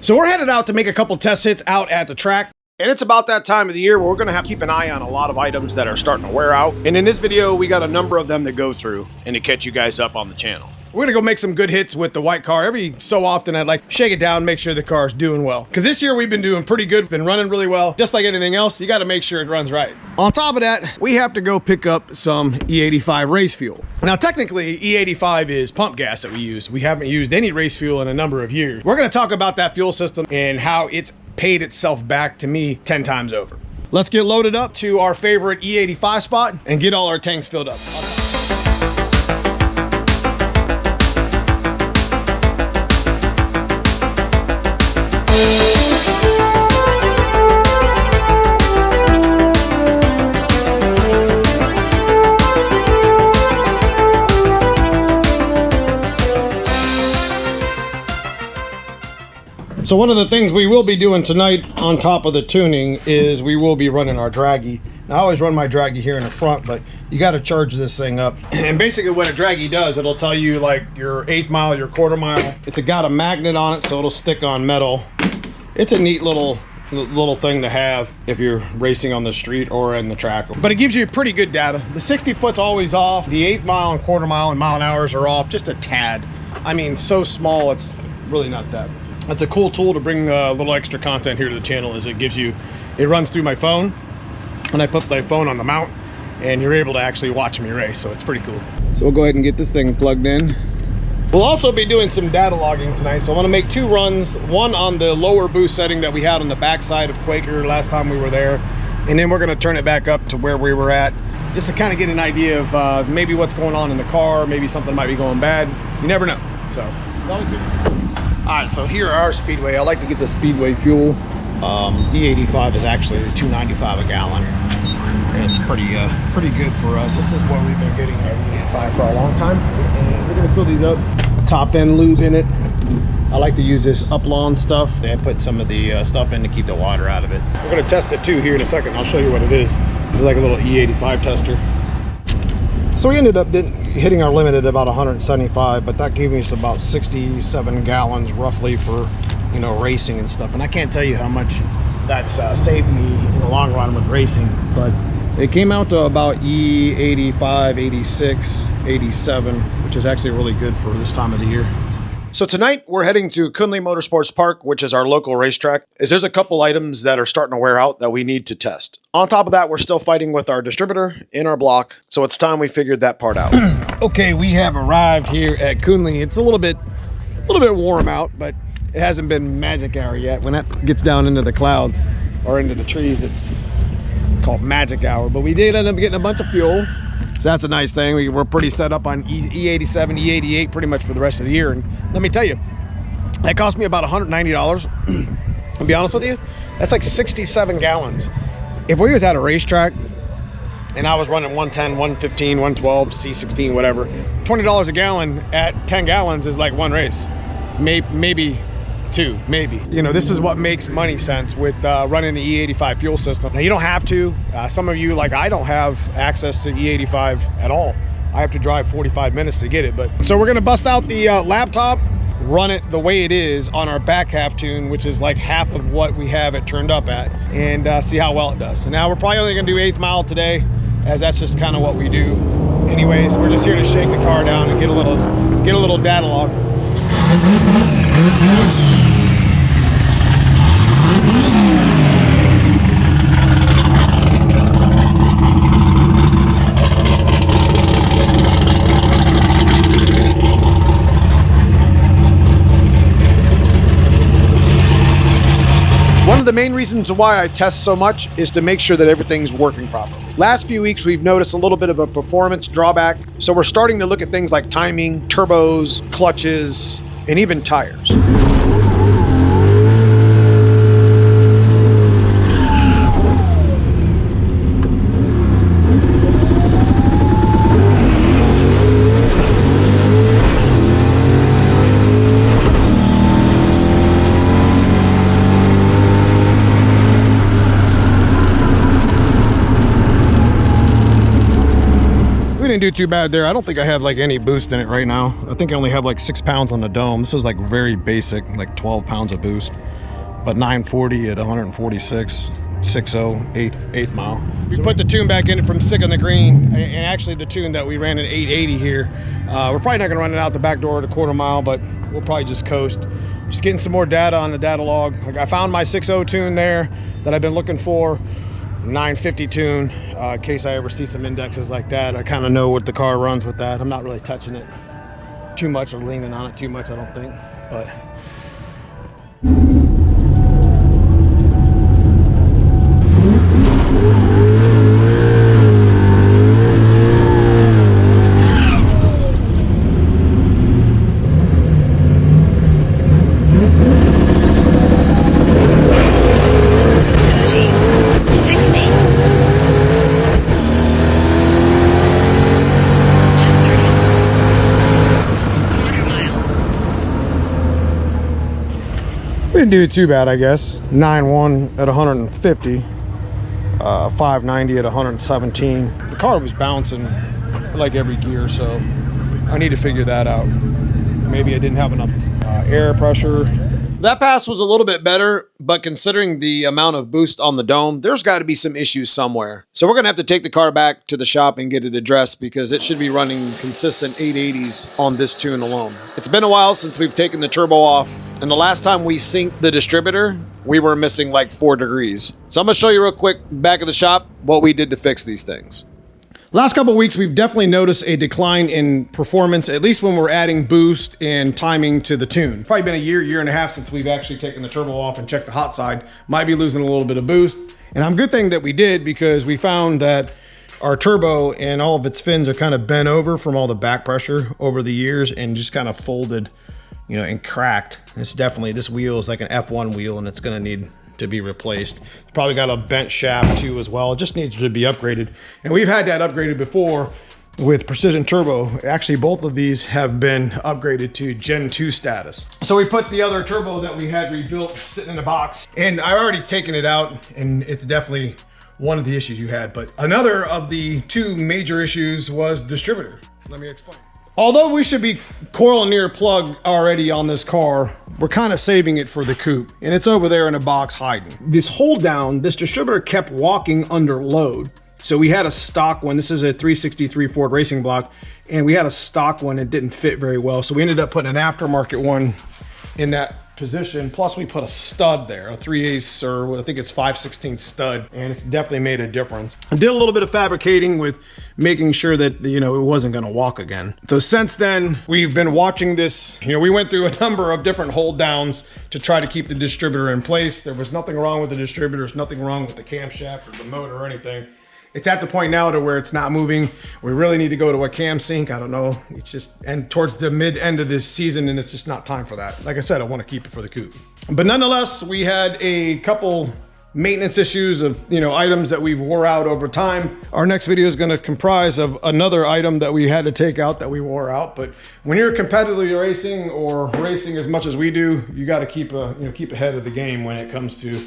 So we're headed out to make a couple test hits out at the track. And it's about that time of the year where we're going to have to keep an eye on a lot of items that are starting to wear out. And in this video, we got a number of them to go through and to catch you guys up on the channel. We're gonna go make some good hits with the white car. Every so often, I'd like shake it down, make sure the car's doing well. Because this year we've been doing pretty good, been running really well. Just like anything else, you gotta make sure it runs right. On top of that, we have to go pick up some E85 race fuel. Now, technically, E85 is pump gas that we use. We haven't used any race fuel in a number of years. We're gonna talk about that fuel system and how it's paid itself back to me 10 times over. Let's get loaded up to our favorite E85 spot and get all our tanks filled up. So one of the things we will be doing tonight on top of the tuning is we will be running our draggy. Now, I always run my draggy here in the front, but you got to charge this thing up. And basically what a draggy does, it'll tell you like your 1/8 mile, your 1/4 mile. It's got a magnet on it, so it'll stick on metal. It's a neat little thing to have if you're racing on the street or in the track. But it gives you pretty good data. The 60 foot's always off. The 1/8 mile and 1/4 mile and mile an hours are off just a tad. I mean, so small, it's really not that. That's a cool tool to bring a little extra content here to the channel. Is it runs through my phone, and I put my phone on the mount, and you're able to actually watch me race, so it's pretty cool. So we'll go ahead and get this thing plugged in. We'll also be doing some data logging tonight, so I want to make 2 runs, one on the lower boost setting that we had on the backside of Quaker last time we were there, and then we're going to turn it back up to where we were at, just to kind of get an idea of maybe what's going on in the car, maybe something might be going bad. You never know, so it's always good. All right, so here are our Speedway. I like to get the Speedway fuel. E85 is actually $2.95 a gallon. And it's pretty good for us. This is what we've been getting at E85 for a long time. And we're gonna fill these up. Top end lube in it. I like to use this Uplawn stuff and put some of the stuff in to keep the water out of it. We're gonna test it too here in a second. I'll show you what it is. This is like a little E85 tester. So we ended up hitting our limit at about 175, but that gave us about 67 gallons roughly for, you know, racing and stuff. And I can't tell you how much that's saved me in the long run with racing, but it came out to about E85, 86, 87, which is actually really good for this time of the year. So tonight we're heading to Kunle Motorsports Park, which is our local racetrack, as there's a couple items that are starting to wear out that we need to test. On top of that, we're still fighting with our distributor in our block, so it's time we figured that part out. Okay, we have arrived here at Kunle. It's a little bit warm out, but it hasn't been magic hour yet. When that gets down into the clouds or into the trees, it's called magic hour. But we did end up getting a bunch of fuel. So that's a nice thing. We're pretty set up on E87, E88 pretty much for the rest of the year. And let me tell you, that cost me about $190. I'll be honest with you, that's like 67 gallons. If we was at a racetrack and I was running 110, 115, 112, C16, whatever, $20 a gallon at 10 gallons is like one race. Maybe 2, maybe. You know, this is what makes money sense with running the E85 fuel system. Now, you don't have to. Some of you, like I, don't have access to E85 at all. I have to drive 45 minutes to get it. But so we're gonna bust out the laptop, run it the way it is on our back half tune, which is like half of what we have it turned up at, and see how well it does. So now we're probably only gonna do 1/8 mile today, as that's just kind of what we do. Anyways, we're just here to shake the car down and get a little data log. One of the main reasons why I test so much is to make sure that everything's working properly. Last few weeks, we've noticed a little bit of a performance drawback, so we're starting to look at things like timing, turbos, clutches, and even tires. didn't do too bad there. I don't think I have like any boost in it right now. I think I only have like 6 pounds on the dome. This is like very basic, like 12 pounds of boost, but 940 at 146, 6.0, eighth mile. We put the tune back in from Sick on the Green, and actually the tune that we ran at 880 here. We're probably not gonna run it out the back door at a quarter mile, but we'll probably just coast. Just getting some more data on the data log. Like I found my 6.0 tune there that I've been looking for. 950 tune, in case I ever see some indexes like that. I kind of know what the car runs with that. I'm not really touching it too much or leaning on it too much, I don't think, but didn't do too bad, I guess. 9.1 at 150, 590 at 117. The car was bouncing like every gear, so I need to figure that out. Maybe I didn't have enough air pressure. That pass was a little bit better, but considering the amount of boost on the dome, there's got to be some issues somewhere. So we're going to have to take the car back to the shop and get it addressed, because it should be running consistent 880s on this tune alone. It's been a while since we've taken the turbo off, and the last time we synced the distributor, we were missing like 4 degrees. So I'm going to show you real quick back at the shop what we did to fix these things. Last couple of weeks, we've definitely noticed a decline in performance, at least when we're adding boost and timing to the tune. Probably been a year and a half since we've actually taken the turbo off and checked the hot side. Might be losing a little bit of boost. And I'm good thing that we did, because we found that our turbo and all of its fins are kind of bent over from all the back pressure over the years and just kind of folded, you know, and cracked. It's definitely, this wheel is like an F1 wheel, and it's gonna need to be replaced. It's probably got a bent shaft too as well. It just needs to be upgraded. And we've had that upgraded before with Precision Turbo. Actually, both of these have been upgraded to Gen 2 status. So we put the other turbo that we had rebuilt sitting in a box, and I already taken it out, and it's definitely one of the issues you had. But another of the 2 major issues was distributor. Let me explain. Although we should be coil and near plug already on this car, we're kind of saving it for the coupe, and it's over there in a box hiding. This hold down, this distributor kept walking under load. So we had a stock one. This is a 363 Ford Racing block, and we had a stock one that didn't fit very well. So we ended up putting an aftermarket one in that position. Plus we put a stud there, a 3/8 or I think it's 5/16 stud, and it's definitely made a difference. I did a little bit of fabricating with making sure that, you know, it wasn't going to walk again. So since then, we've been watching this. You know, we went through a number of different hold downs to try to keep the distributor in place. There was nothing wrong with the distributor. There's nothing wrong with the camshaft or the motor or anything. It's at the point now to where it's not moving. We really need to go to a cam sync. I don't know. It's just, and towards the mid end of this season, and it's just not time for that. Like I said, I want to keep it for the coupe. But nonetheless, we had a couple maintenance issues of, you know, items that we've wore out over time. Our next video is going to comprise of another item that we had to take out that we wore out. But when you're competitively racing or racing as much as we do, you got to keep ahead of the game when it comes to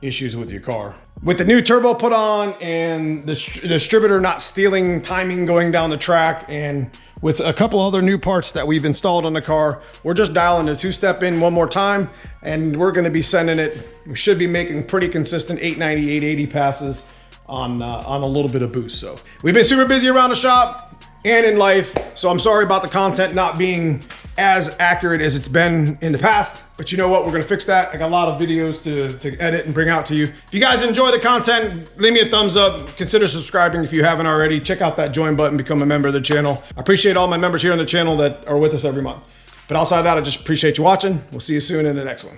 issues with your car. With the new turbo put on and the distributor not stealing timing going down the track, and with a couple other new parts that we've installed on the car, we're just dialing the 2-step in one more time, and we're going to be sending it. We should be making pretty consistent 890, 880 passes on a little bit of boost. So we've been super busy around the shop and in life, so I'm sorry about the content not being as accurate as it's been in the past, but you know what, we're gonna fix that. I got a lot of videos to edit and bring out to you. If you guys enjoy the content, leave me a thumbs up, consider subscribing if you haven't already. Check out that join button, become a member of the channel. I appreciate all my members here on the channel that are with us every month. But outside of that, I just appreciate you watching. We'll see you soon in the next one.